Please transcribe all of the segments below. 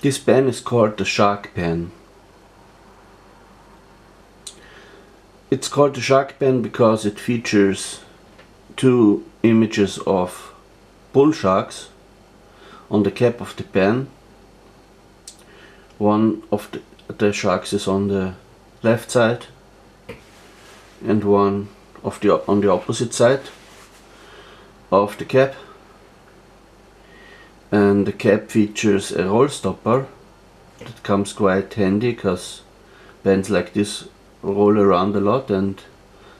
This pen is called the Shark pen. It's called the Shark pen because it features two images of bull sharks on the cap of the pen. One of the sharks is on the left side and one on the opposite side of the cap. And the cap features a roll stopper that comes quite handy because pens like this roll around a lot, and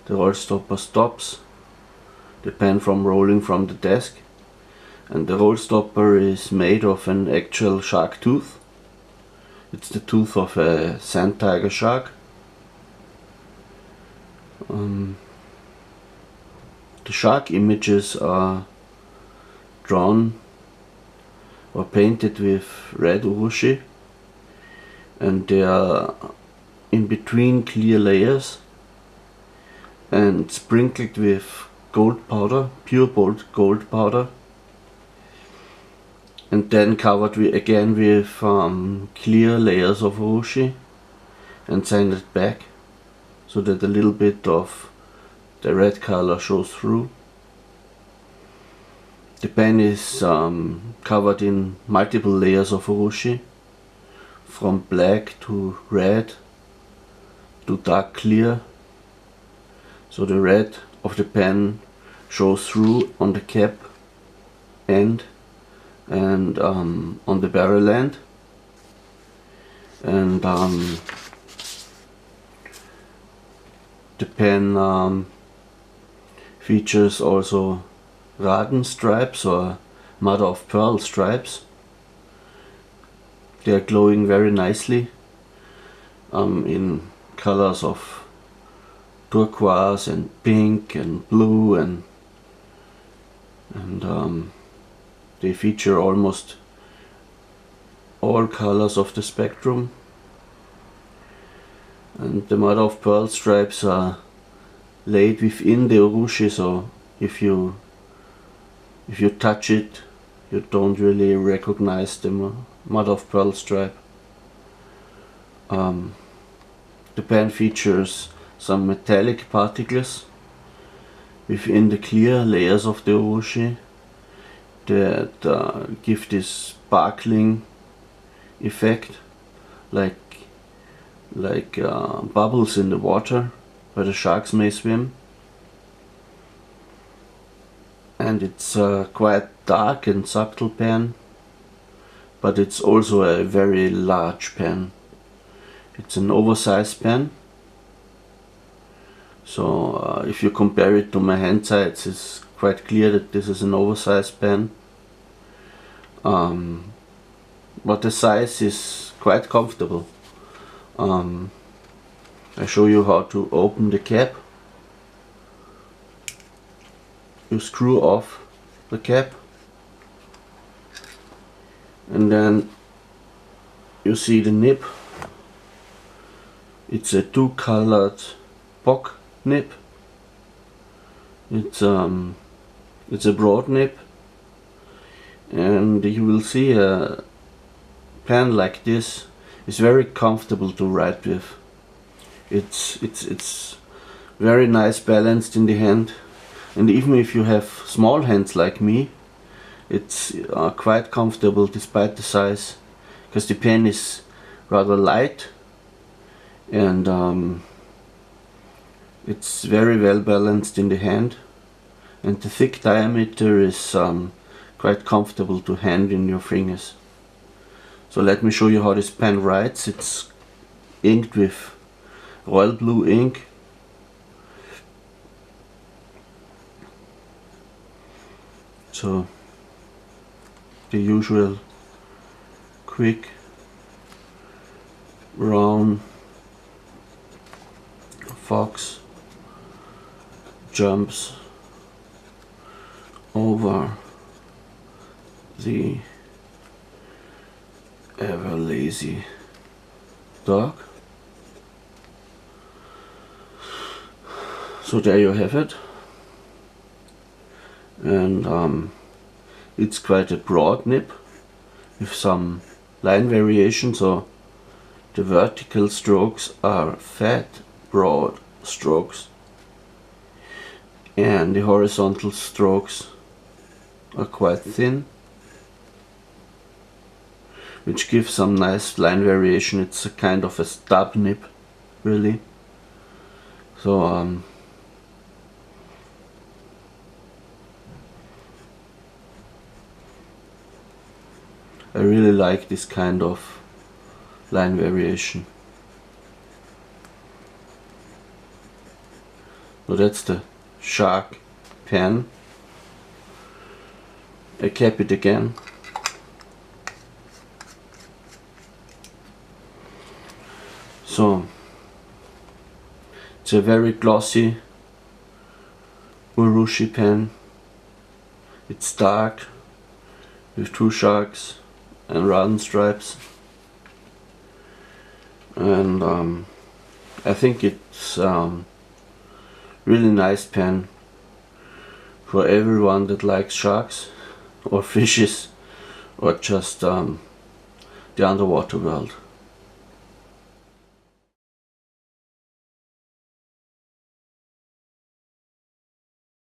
the roll stopper stops the pen from rolling from the desk. And the roll stopper is made of an actual shark tooth. It's the tooth of a sand tiger shark. The shark images are drawn or painted with red urushi, and they are in between clear layers and sprinkled with gold powder, pure gold powder, and then covered again with clear layers of urushi and sanded back so that a little bit of the red color shows through. The pen is covered in multiple layers of urushi, from black to red to dark clear, so the red of the pen shows through on the cap end and on the barrel end. And the pen features also Raden stripes or mother of pearl stripes. They are glowing very nicely in colors of turquoise and pink and blue, and they feature almost all colors of the spectrum. And the mother of pearl stripes are laid within the urushi, so if you touch it, you don't really recognize the mother of pearl stripe. The pen features some metallic particles within the clear layers of the urushi that give this sparkling effect, like bubbles in the water where the sharks may swim. And it's a quite dark and subtle pen, but it's also a very large pen. It's an oversized pen, so if you compare it to my hand size, it's quite clear that this is an oversized pen. But the size is quite comfortable. I show you how to open the cap. You screw off the cap, and then you see the nib. It's a two-colored bock nib. It's a broad nib, and you will see a pen like this is very comfortable to write with. It's very nice balanced in the hand. And even if you have small hands like me, it's quite comfortable despite the size, because the pen is rather light, and it's very well balanced in the hand, and the thick diameter is quite comfortable to hand in your fingers. So let me show you how this pen writes. It's inked with royal blue ink. So the usual quick brown fox jumps over the ever lazy dog. So there you have it. And it's quite a broad nib with some line variation, so the vertical strokes are fat, broad strokes, and the horizontal strokes are quite thin, which gives some nice line variation. It's a kind of a stub nib, really. So I really like this kind of line variation. So that's the Shark pen. I cap it again. So it's a very glossy Urushi pen. It's dark with 2 sharks and Raden stripes, and I think it's really nice pen for everyone that likes sharks or fishes or just the underwater world.